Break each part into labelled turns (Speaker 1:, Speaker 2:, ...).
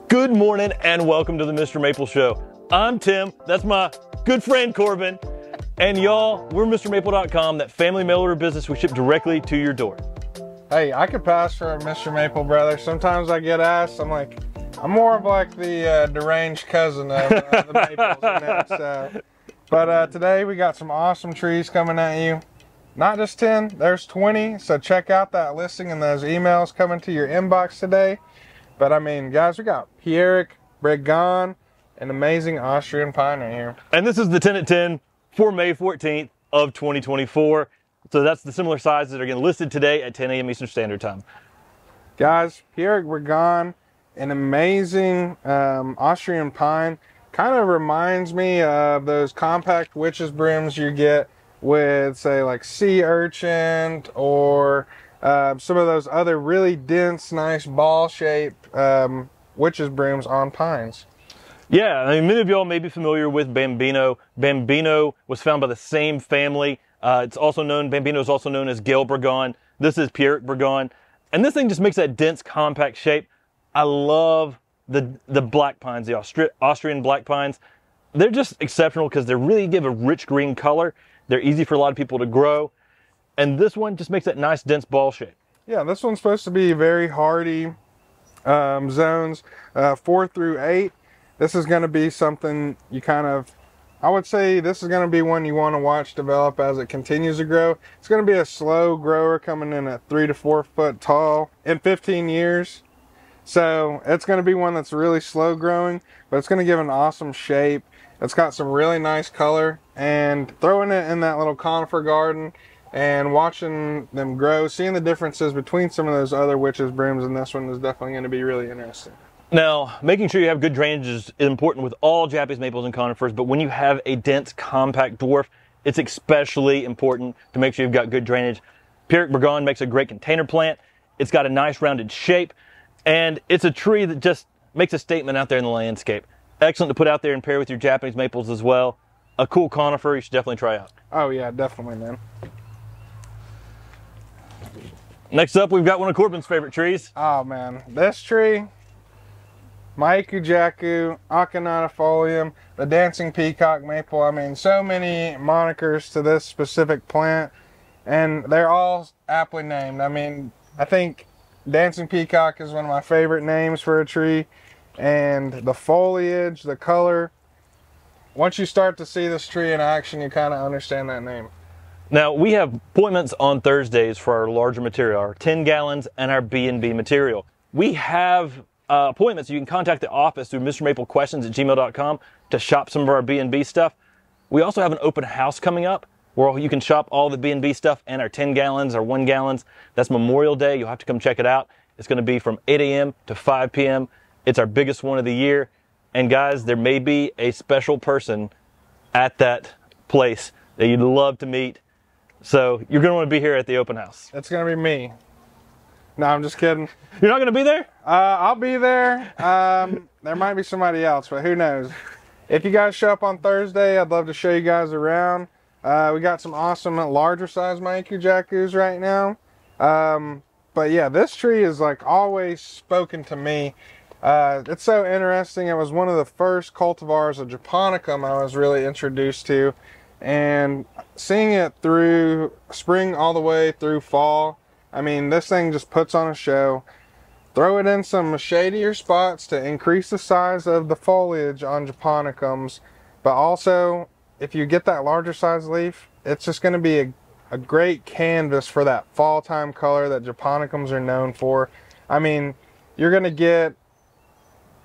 Speaker 1: Good morning and welcome to the Mr. Maple Show. I'm Tim, that's my good friend Corbin, and y'all, we're MrMaple.com, that family mail order business we ship directly to your door.
Speaker 2: Hey, I could pass for a Mr. Maple brother. Sometimes I get asked, I'm like, I'm more of like the deranged cousin of the Maples. You know, so. But today we got some awesome trees coming at you. Not just 10, there's 20. So check out that listing and those emails coming to your inbox today. But I mean, guys, we got Peacock, Bregan, and amazing Austrian Pine right here.
Speaker 1: And this is the 10 at 10 for May 14th of 2024. So that's the similar sizes that are getting listed today at 10 a.m. Eastern Standard Time.
Speaker 2: Guys, Peacock, Bregan, an amazing Austrian Pine. Kind of reminds me of those compact witch's brims you get with, say, like sea urchin or some of those other really dense, nice ball-shaped witch's brooms on pines.
Speaker 1: Yeah, I mean, many of y'all may be familiar with Bambino. Bambino was found by the same family. Bambino is also known as Gale Bregan. This is Peacock Bregan. And this thing just makes that dense, compact shape. I love the black pines, the Austrian black pines. They're just exceptional because they really give a rich green color. They're easy for a lot of people to grow. And this one just makes that nice dense ball shape. Yeah,
Speaker 2: this one's supposed to be very hardy zones 4 through 8. This is going to be something you I would say this is going to be one you want to watch develop as it continues to grow. It's going to be a slow grower coming in at 3 to 4 foot tall in 15 years. So it's going to be one that's really slow growing, but it's going to give an awesome shape. It's got some really nice color, and throwing it in that little conifer garden and watching them grow, seeing the differences between some of those other witch's brooms and this one is definitely going to be really interesting.
Speaker 1: Now, making sure you have good drainage is important with all Japanese maples and conifers, but when you have a dense, compact dwarf, it's especially important to make sure you've got good drainage. Peacock Bregan makes a great container plant. It's got a nice rounded shape, and it's a tree that just makes a statement out there in the landscape. Excellent to put out there and pair with your Japanese maples as well. A cool conifer you should definitely try out.
Speaker 2: Oh yeah, definitely, man.
Speaker 1: Next up, we've got one of Corbin's favorite trees.
Speaker 2: Oh man, this tree, Maikujaku, Aconitafolium, the dancing peacock maple. I mean, so many monikers to this specific plant, and they're all aptly named. I mean, I think dancing peacock is one of my favorite names for a tree, and the foliage, the color. Once you start to see this tree in action, you kind of understand that name.
Speaker 1: Now, we have appointments on Thursdays for our larger material, our 10 gallons and our B&B material. We have appointments. You can contact the office through MrMapleQuestions@gmail.com to shop some of our B&B stuff. We also have an open house coming up where you can shop all the B&B stuff and our 10 gallons, our 1 gallons. That's Memorial Day. You'll have to come check it out. It's going to be from 8 a.m. to 5 p.m. It's our biggest one of the year. And guys, there may be a special person at that place that you'd love to meet. So you're going to want to be here at the open house.
Speaker 2: It's going to be me. No, I'm just kidding.
Speaker 1: You're not going to be there?
Speaker 2: I'll be there. There might be somebody else, but who knows. If you guys show up on Thursday, I'd love to show you guys around. We got some awesome larger size Maikujakus right now. But yeah, this tree is like always spoken to me. It's so interesting. It was one of the first cultivars of Japonicum I was really introduced to. And seeing it through spring all the way through fall, I mean, this thing just puts on a show. Throw it in some shadier spots to increase the size of the foliage on Japonicums. But also, if you get that larger size leaf, it's just going to be a great canvas for that fall time color that Japonicums are known for. I mean, you're going to get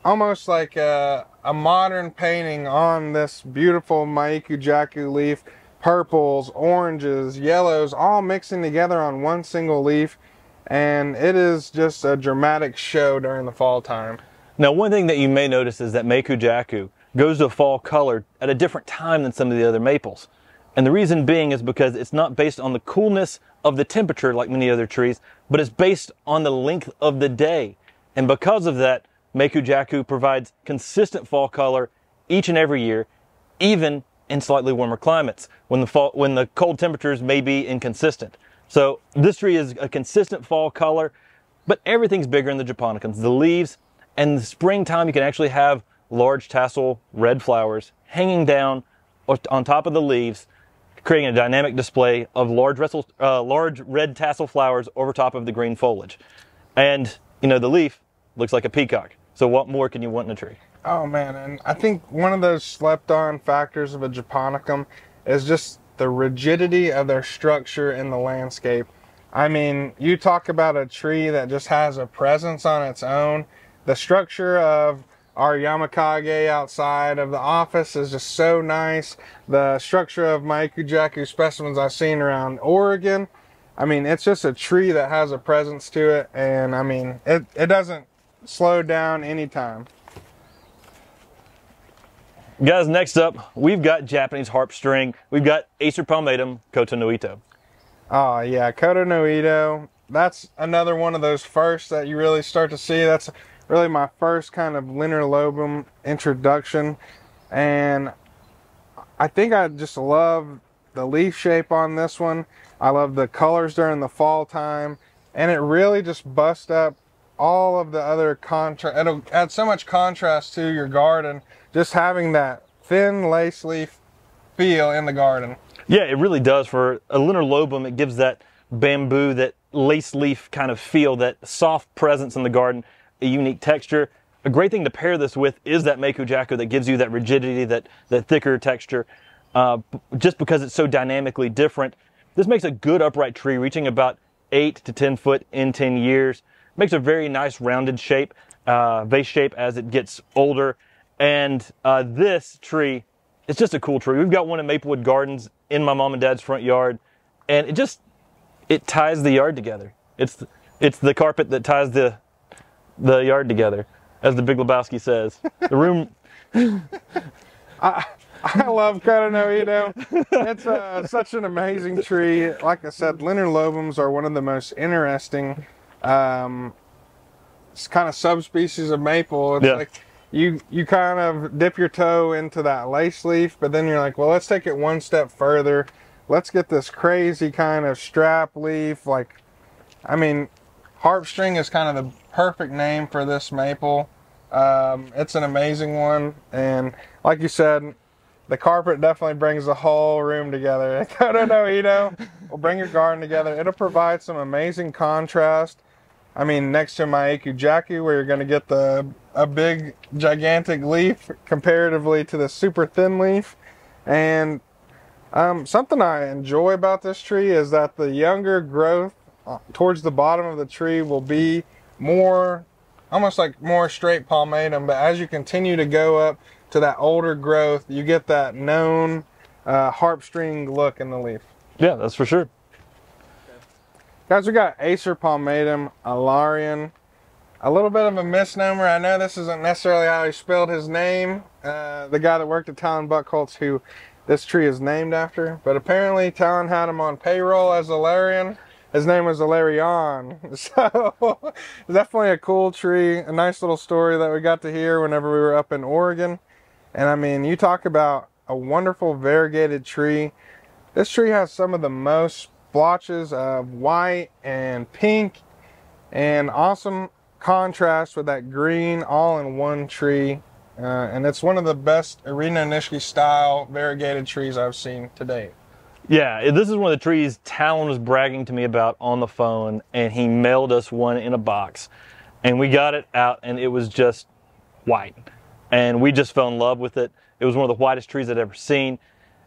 Speaker 2: almost like a modern painting on this beautiful Maikujaku leaf. Purples, oranges, yellows, all mixing together on one single leaf. And it is just a dramatic show during the fall time.
Speaker 1: Now, one thing that you may notice is that Maikujaku goes to a fall color at a different time than some of the other maples. And the reason being is because it's not based on the coolness of the temperature like many other trees, but it's based on the length of the day. And because of that, Maikujaku provides consistent fall color each and every year, even in slightly warmer climates when the cold temperatures may be inconsistent. So this tree is a consistent fall color, but everything's bigger in the Japonicums. The leaves And in the springtime, you can actually have large tassel red flowers hanging down on top of the leaves, creating a dynamic display of large red tassel flowers over top of the green foliage. And, you know, the leaf looks like a peacock. So what more can you want in a tree?
Speaker 2: Oh man, and I think one of those slept on factors of a japonicum is just the rigidity of their structure in the landscape. I mean, you talk about a tree that just has a presence on its own. The structure of our Yamakage outside of the office is just so nice. The structure of my Ikujaku specimens I've seen around Oregon, I mean, it's just a tree that has a presence to it, and I mean, it doesn't slow down anytime.
Speaker 1: Guys, next up, we've got Japanese harpstring. We've got Acer palmatum, Koto no Ito.
Speaker 2: Oh yeah, Koto no Ito. That's another one of those firsts that you really start to see. That's really my first kind of linear-lobum introduction, and I think I just love the leaf shape on this one. I love the colors during the fall time, and it really just busts up all of the other contrast. It'll add so much contrast to your garden, just having that thin lace leaf feel in the garden.
Speaker 1: Yeah, it really does. For a linear-lobum, it gives that bamboo, that lace leaf kind of feel, that soft presence in the garden, a unique texture. A great thing to pair this with is that Meikujaku that gives you that rigidity, that thicker texture, just because it's so dynamically different. This makes a good upright tree, reaching about 8 to 10 foot in 10 years. Makes a very nice rounded shape, vase shape as it gets older. And this tree, it's just a cool tree. We've got one in Maplewood Gardens in my mom and dad's front yard, and it ties the yard together. It's the carpet that ties the yard together, as the Big Lebowski says. The room.
Speaker 2: I love Koto no Ito. It's such an amazing tree. Like I said, linear-lobums are one of the most interesting kind of subspecies of maple. It's like you kind of dip your toe into that lace leaf, but then you're like, well, let's take it one step further. Let's get this crazy kind of strap leaf. Like, I mean, Harpstring is kind of the perfect name for this maple. It's an amazing one, and like you said, the carpet definitely brings the whole room together. Koto no Ito will bring your garden together. It'll provide some amazing contrast. I mean, next to my Ikujaku, where you're going to get a big, gigantic leaf comparatively to the super thin leaf. And something I enjoy about this tree is that the younger growth towards the bottom of the tree will be more, almost like more straight palmatum. But as you continue to go up to that older growth, you get that known harpstring look in the leaf.
Speaker 1: Yeah, that's for sure.
Speaker 2: Guys, we got Acer palmatum, Allan. A little bit of a misnomer. I know this isn't necessarily how he spelled his name. The guy that worked at Talon Buckholz, who this tree is named after. But apparently Talon had him on payroll as Allan. His name was Alarion. So definitely a cool tree. A nice little story that we got to hear whenever we were up in Oregon. And I mean, you talk about a wonderful variegated tree. This tree has some of the most splotches of white and pink and awesome contrast with that green all in one tree. And it's one of the best Arena Nishiki style variegated trees I've seen to date.
Speaker 1: Yeah, this is one of the trees Talon was bragging to me about on the phone, and he mailed us one in a box. And we got it out, and it was just white. And we just fell in love with it. It was one of the whitest trees I'd ever seen.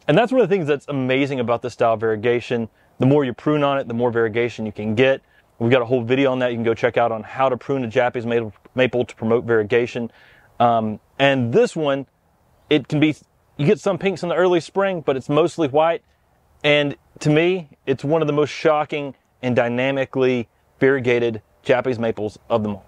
Speaker 1: And that's one of the things that's amazing about this style of variegation. The more you prune on it, the more variegation you can get. We've got a whole video on that you can go check out on how to prune a Japanese maple to promote variegation. And this one, it can be, you get some pinks in the early spring, but it's mostly white. And to me, it's one of the most shocking and dynamically variegated Japanese maples of them all.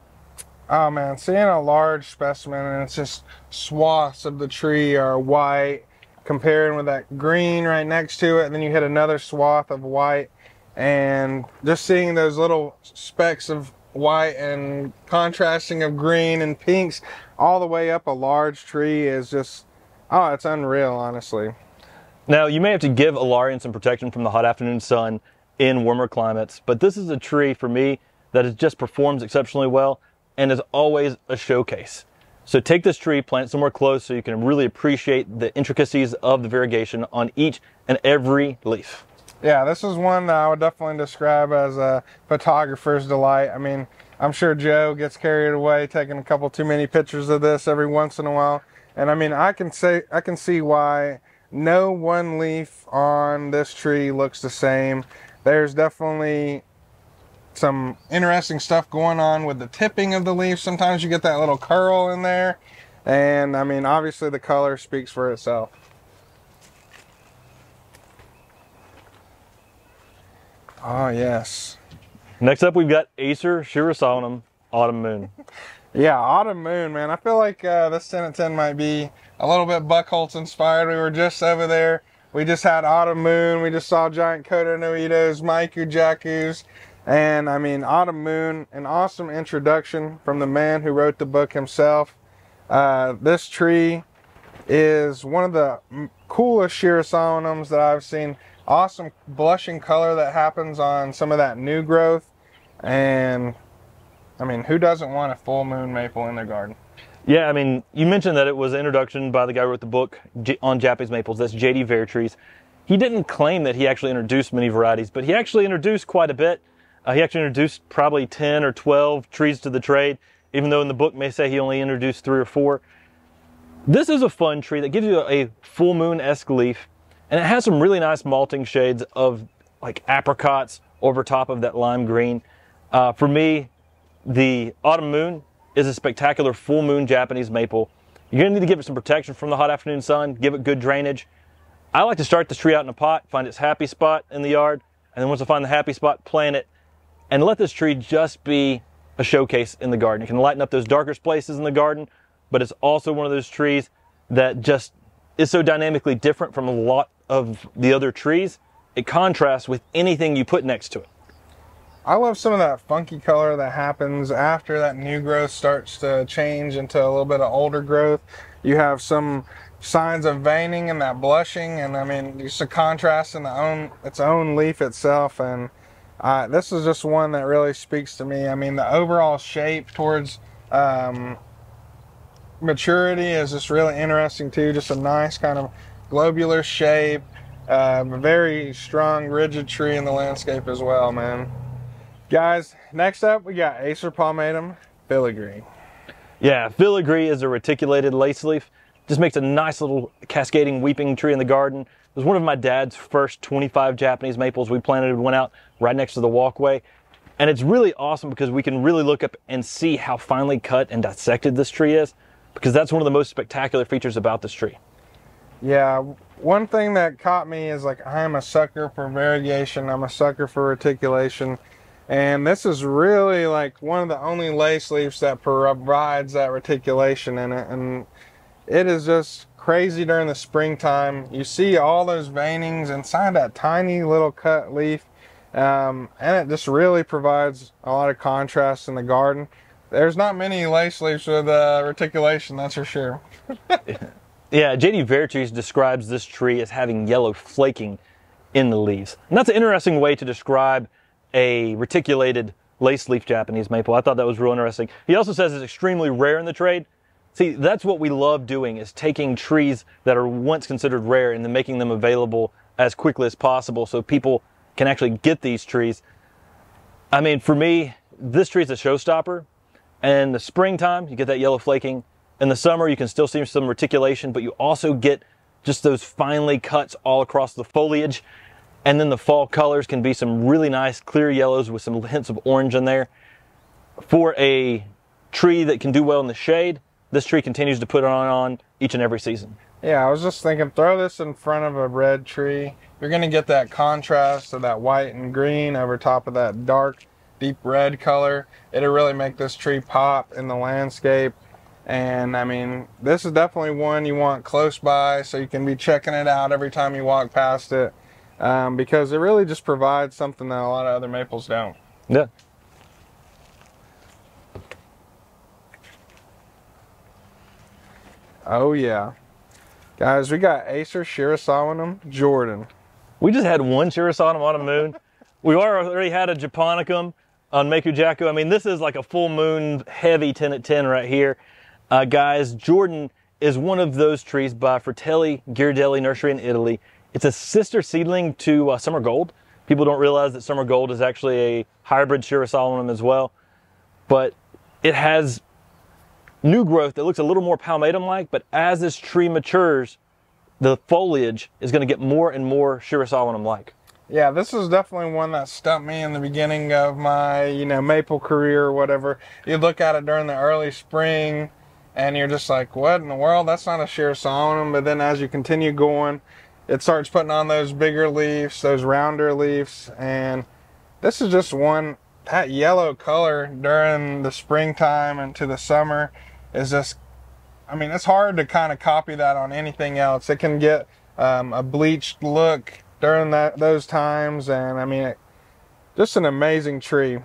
Speaker 2: Oh man, seeing a large specimen and it's just swaths of the tree are white, comparing with that green right next to it, and then you hit another swath of white, and just seeing those little specks of white and contrasting of green and pinks all the way up a large tree is just, oh, it's unreal, honestly.
Speaker 1: Now, you may have to give Allan some protection from the hot afternoon sun in warmer climates, but this is a tree for me that just performs exceptionally well. and is always a showcase. So take this tree, plant it somewhere close so you can really appreciate the intricacies of the variegation on each and every leaf.
Speaker 2: Yeah, this is one that I would definitely describe as a photographer's delight. I mean, I'm sure Joe gets carried away taking a couple too many pictures of this every once in a while. And I mean, I can see why no one leaf on this tree looks the same. There's definitely some interesting stuff going on with the tipping of the leaf. Sometimes you get that little curl in there. And I mean, obviously the color speaks for itself. Oh, yes.
Speaker 1: Next up, we've got Acer shiroum Autumn Moon.
Speaker 2: Yeah, Autumn Moon, man. I feel like this 10 at 10 might be a little bit Buckholz inspired. We were just over there. We just had Autumn Moon. We just saw giant cotonoides, Maiku Jacus. And I mean, Autumn Moon, an awesome introduction from the man who wrote the book himself. This tree is one of the coolest shiroumums that I've seen. Awesome blushing color that happens on some of that new growth. And I mean, who doesn't want a full moon maple in their garden?
Speaker 1: Yeah, I mean, you mentioned that it was an introduction by the guy who wrote the book on Japanese maples. That's J.D. Vertrees. He didn't claim that he actually introduced many varieties, but he actually introduced quite a bit. He actually introduced probably 10 or 12 trees to the trade, even though in the book may say he only introduced 3 or 4. This is a fun tree that gives you a full moon-esque leaf, and it has some really nice malting shades of like apricots over top of that lime green. For me, the Autumn Moon is a spectacular full moon Japanese maple. You're gonna need to give it some protection from the hot afternoon sun, give it good drainage. I like to start this tree out in a pot, find its happy spot in the yard, and then once I find the happy spot, plant it, and let this tree just be a showcase in the garden. It can lighten up those darker places in the garden, but it's also one of those trees that just is so dynamically different from a lot of the other trees. It contrasts with anything you put next to it.
Speaker 2: I love some of that funky color that happens after that new growth starts to change into a little bit of older growth. You have some signs of veining and that blushing, and I mean, just a contrast in its own leaf itself. And this is just one that really speaks to me. I mean, the overall shape towards maturity is just really interesting too. Just a nice kind of globular shape, a very strong, rigid tree in the landscape as well, man. Guys, next up we got Acer pomatum Filigree.
Speaker 1: Yeah, Filigree is a reticulated lace leaf. Just makes a nice little cascading weeping tree in the garden. It was one of my dad's first 25 Japanese maples we planted and went out right next to the walkway. And it's really awesome because we can really look up and see how finely cut and dissected this tree is, because that's one of the most spectacular features about this tree.
Speaker 2: Yeah, one thing that caught me is like, I'm a sucker for variegation. I'm a sucker for reticulation. And this is really like one of the only lace leaves that provides that reticulation in it. And it is just crazy during the springtime. You see all those veinings inside that tiny little cut leaf. And it just really provides a lot of contrast in the garden. There's not many lace leaves with reticulation, that's for sure.
Speaker 1: Yeah, J.D. Vertrees describes this tree as having yellow flaking in the leaves. And that's an interesting way to describe a reticulated lace leaf Japanese maple. I thought that was real interesting. He also says it's extremely rare in the trade. See, that's what we love doing, is taking trees that are once considered rare and then making them available as quickly as possible so people can actually get these trees. I mean, for me, this tree is a showstopper. And in the springtime, you get that yellow flaking. In the summer, you can still see some reticulation, but you also get just those finely cuts all across the foliage. And then the fall colors can be some really nice clear yellows with some hints of orange in there. For a tree that can do well in the shade, this tree continues to put on each and every season.
Speaker 2: Yeah, I was just thinking, throw this in front of a red tree. You're going to get that contrast of that white and green over top of that dark, deep red color. It'll really make this tree pop in the landscape. And I mean, this is definitely one you want close by so you can be checking it out every time you walk past it. Because it really just provides something that a lot of other maples don't.
Speaker 1: Yeah.
Speaker 2: Oh yeah. Guys, we got Acer shiroum Jordan.
Speaker 1: We just had one shiroum Autumn Moon. We already had a Japonicum. on Maku Jacko. I mean, this is like a full moon heavy 10 at 10 right here. Guys, Jordan is one of those trees by Fratelli Ghirardelli Nursery in Italy. It's a sister seedling to Summer Gold. People don't realize that Summer Gold is actually a hybrid shiroum as well. But it has new growth that looks a little more palmatum-like, but as this tree matures, the foliage is going to get more and more shiroum-like.
Speaker 2: Yeah, this is definitely one that stumped me in the beginning of my, maple career or whatever. You look at it during the early spring, and you're just like, what in the world? That's not a shiroum. But then as you continue going, it starts putting on those bigger leaves, those rounder leaves, and this is just one. That yellow color during the springtime into the summer is just, I mean, it's hard to kind of copy that on anything else. It can get a bleached look during those times, and I mean, just an amazing tree.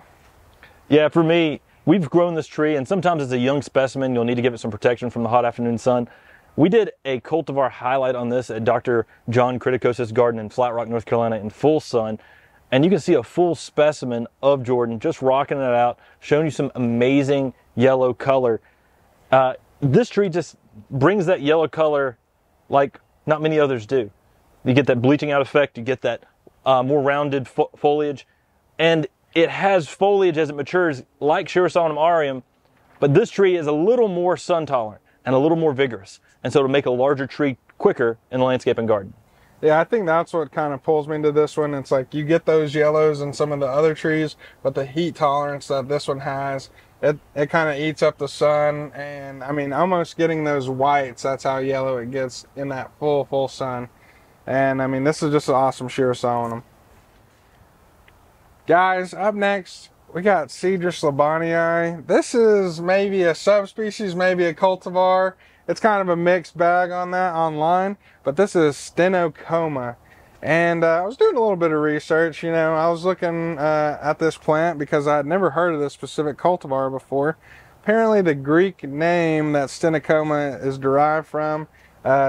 Speaker 1: Yeah, for me, we've grown this tree, and sometimes as a young specimen, you'll need to give it some protection from the hot afternoon sun. We did a cultivar highlight on this at Dr. John Criticos' garden in Flat Rock, North Carolina in full sun, and you can see a full specimen of Jordan just rocking it out, showing you some amazing yellow color. This tree just brings that yellow color like not many others do. You get that bleaching out effect, you get that more rounded foliage, and it has foliage as it matures like Shirosalem aureum, but this tree is a little more sun tolerant and a little more vigorous, and so it'll make a larger tree quicker in the landscape and garden.
Speaker 2: Yeah, I think that's what kind of pulls me into this one. It's like you get those yellows in some of the other trees, but the heat tolerance that this one has, it kind of eats up the sun, and I mean, almost getting those whites, that's how yellow it gets in that full sun. And I mean, this is just an awesome shirosalem. Guys, up next, we got Cedar labonia. This is maybe a subspecies, maybe a cultivar. It's kind of a mixed bag on that online, but this is stenocoma. And I was doing a little bit of research, I was looking at this plant because I had never heard of this specific cultivar before. Apparently the Greek name that stenocoma is derived from,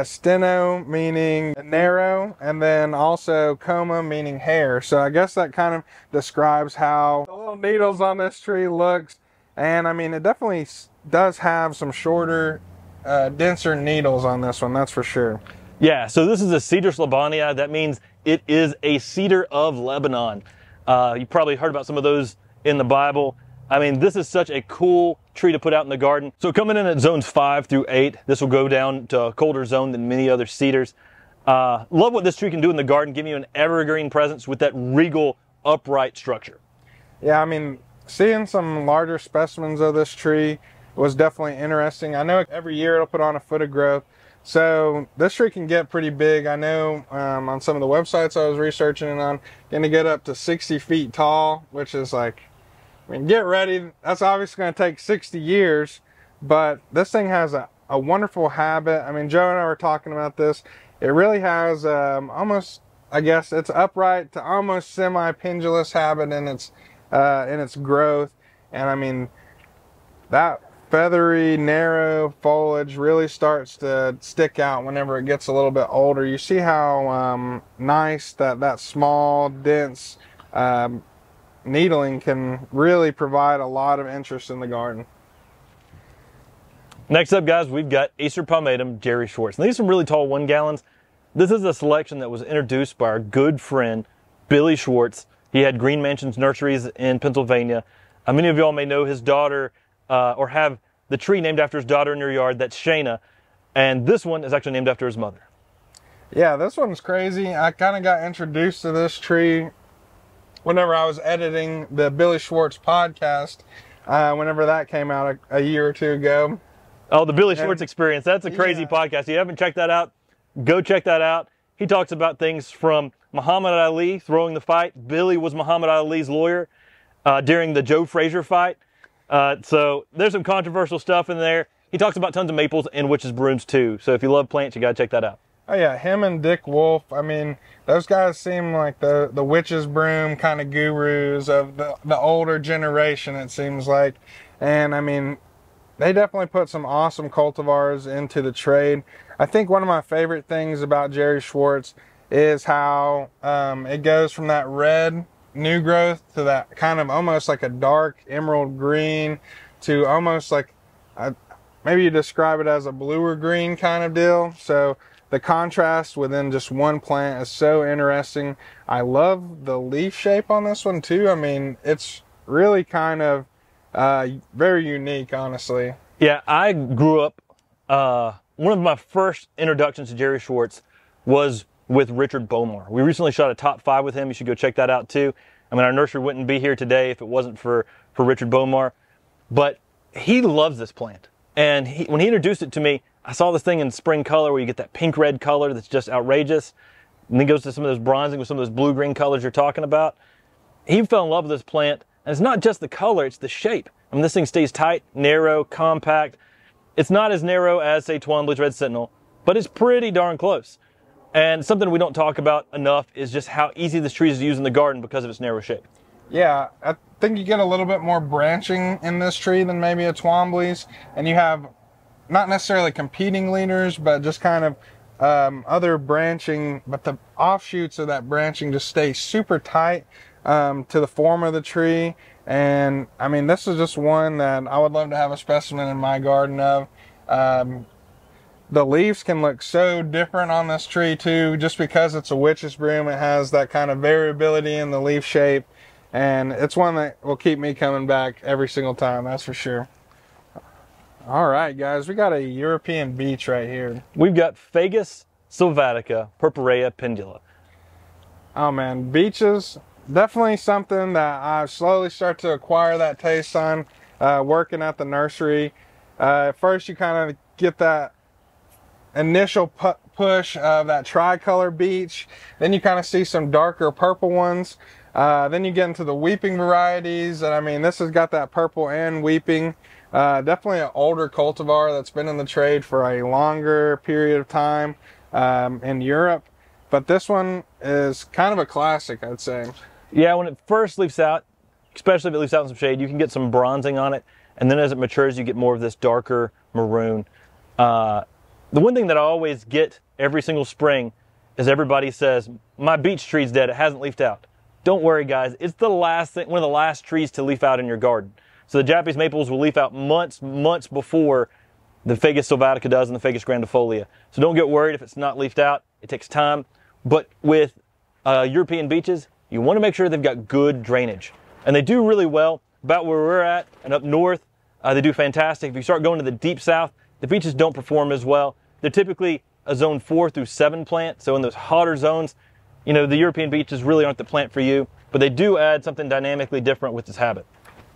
Speaker 2: steno meaning narrow, and then also coma meaning hair. So I guess that kind of describes how the little needles on this tree looks. And I mean, it definitely does have some shorter, denser needles on this one, that's for sure.
Speaker 1: Yeah, so this is a Cedar labonia. That means it is a cedar of Lebanon. You probably heard about some of those in the Bible. I mean, this is such a cool tree to put out in the garden. So coming in at zones 5 through 8, this will go down to a colder zone than many other cedars. Love what this tree can do in the garden, giving you an evergreen presence with that regal, upright structure.
Speaker 2: Yeah, I mean, seeing some larger specimens of this tree was definitely interesting. I know every year it'll put on a foot of growth. So this tree can get pretty big. I know on some of the websites I was researching it on, going to get up to 60 feet tall, which is like, I mean, get ready. That's obviously going to take 60 years, but this thing has a wonderful habit. I mean, Joe and I were talking about this. It really has almost, I guess, it's upright to almost semi-pendulous habit in its growth. And I mean, that feathery, narrow foliage really starts to stick out whenever it gets a little bit older. You see how nice that small, dense needling can really provide a lot of interest in the garden.
Speaker 1: Next up, guys, we've got Acer pomatum, Jerry Schwartz. Now, these are some really tall 1 gallons. This is a selection that was introduced by our good friend, Billy Schwartz. He had Green Mansions Nurseries in Pennsylvania. Many of y'all may know his daughter or have the tree named after his daughter in your yard. That's Shayna. And this one is actually named after his mother.
Speaker 2: Yeah, this one's crazy. I kind of got introduced to this tree whenever I was editing the Billy Schwartz podcast, whenever that came out a year or two ago.
Speaker 1: Oh, the Billy Schwartz Experience. That's a crazy podcast. If you haven't checked that out, go check that out. He talks about things from Muhammad Ali throwing the fight. Billy was Muhammad Ali's lawyer during the Joe Frazier fight. So there's some controversial stuff in there. He talks about tons of maples and witches' brooms too. So if you love plants, you got to check that out.
Speaker 2: Oh yeah, him and Dick Wolf. I mean, those guys seem like the witch's broom kind of gurus of the older generation, it seems like. And I mean, they definitely put some awesome cultivars into the trade. I think one of my favorite things about Jerry Schwartz is how it goes from that red new growth to that kind of almost like a dark emerald green to almost like maybe you describe it as a bluer green kind of deal. So the contrast within just one plant is so interesting. I love the leaf shape on this one too. I mean, it's really kind of very unique, honestly.
Speaker 1: Yeah, I grew up, one of my first introductions to Jerry Schwartz was with Richard Bomar. We recently shot a top 5 with him. You should go check that out too. I mean, our nursery wouldn't be here today if it wasn't for Richard Bomar. But he loves this plant. And when he introduced it to me, I saw this thing in spring color where you get that pink-red color that's just outrageous. And then goes to some of those bronzing with some of those blue-green colors you're talking about. He fell in love with this plant. And it's not just the color, it's the shape. I mean, this thing stays tight, narrow, compact. It's not as narrow as, say, Twombly's Red Sentinel, but it's pretty darn close. And something we don't talk about enough is just how easy this tree is to use in the garden because of its narrow shape.
Speaker 2: Yeah, I think you get a little bit more branching in this tree than maybe a Twombly's, and you have not necessarily competing leaders, but just kind of other branching, but the offshoots of that branching just stay super tight to the form of the tree. And I mean, this is just one that I would love to have a specimen in my garden of. The leaves can look so different on this tree too, just because it's a witch's broom. It has that kind of variability in the leaf shape, and it's one that will keep me coming back every single time, that's for sure. All right, guys, we got a European beech right here.
Speaker 1: We've got Fagus sylvatica purpurea pendula.
Speaker 2: Oh man, beeches, definitely something that I slowly start to acquire that taste on, working at the nursery. At first you kind of get that initial push of that tricolor beech, then you kind of see some darker purple ones, then you get into the weeping varieties, and I mean, this has got that purple and weeping. Definitely an older cultivar that's been in the trade for a longer period of time in Europe, but this one is kind of a classic, I'd say.
Speaker 1: Yeah, when it first leaves out, especially if it leaves out in some shade, you can get some bronzing on it, and then as it matures you get more of this darker maroon. The one thing that I always get every single spring is everybody says, my beech tree's dead, it hasn't leafed out. Don't worry guys, it's the last thing, one of the last trees to leaf out in your garden. So the Japanese maples will leaf out months before the Fagus sylvatica does and the Fagus grandifolia. So don't get worried if it's not leafed out, it takes time. But with European beeches, you want to make sure they've got good drainage. And they do really well about where we're at and up north. They do fantastic. If you start going to the deep south, the beeches don't perform as well. They're typically a zone 4 through 7 plant. So in those hotter zones, you know, the European beeches really aren't the plant for you, but they do add something dynamically different with this habit.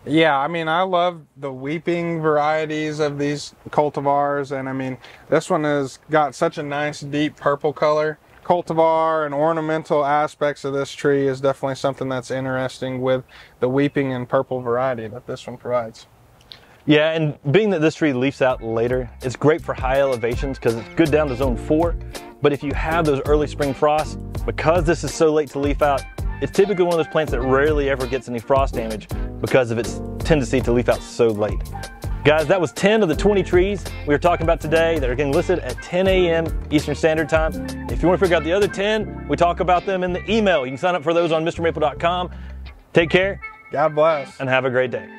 Speaker 2: Yeah, I mean, I love the weeping varieties of these cultivars, and I mean, this one has got such a nice deep purple color. Cultivar and ornamental aspects of this tree is definitely something that's interesting with the weeping and purple variety that this one provides.
Speaker 1: Yeah, and being that this tree leaves out later, it's great for high elevations because it's good down to zone 4. But if you have those early spring frosts, because this is so late to leaf out, it's typically one of those plants that rarely ever gets any frost damage because of its tendency to leaf out so late. Guys, that was 10 of the 20 trees we were talking about today that are getting listed at 10 a.m. Eastern Standard Time. If you want to figure out the other 10, we talk about them in the email. You can sign up for those on MrMaple.com. Take care.
Speaker 2: God bless.
Speaker 1: And have a great day.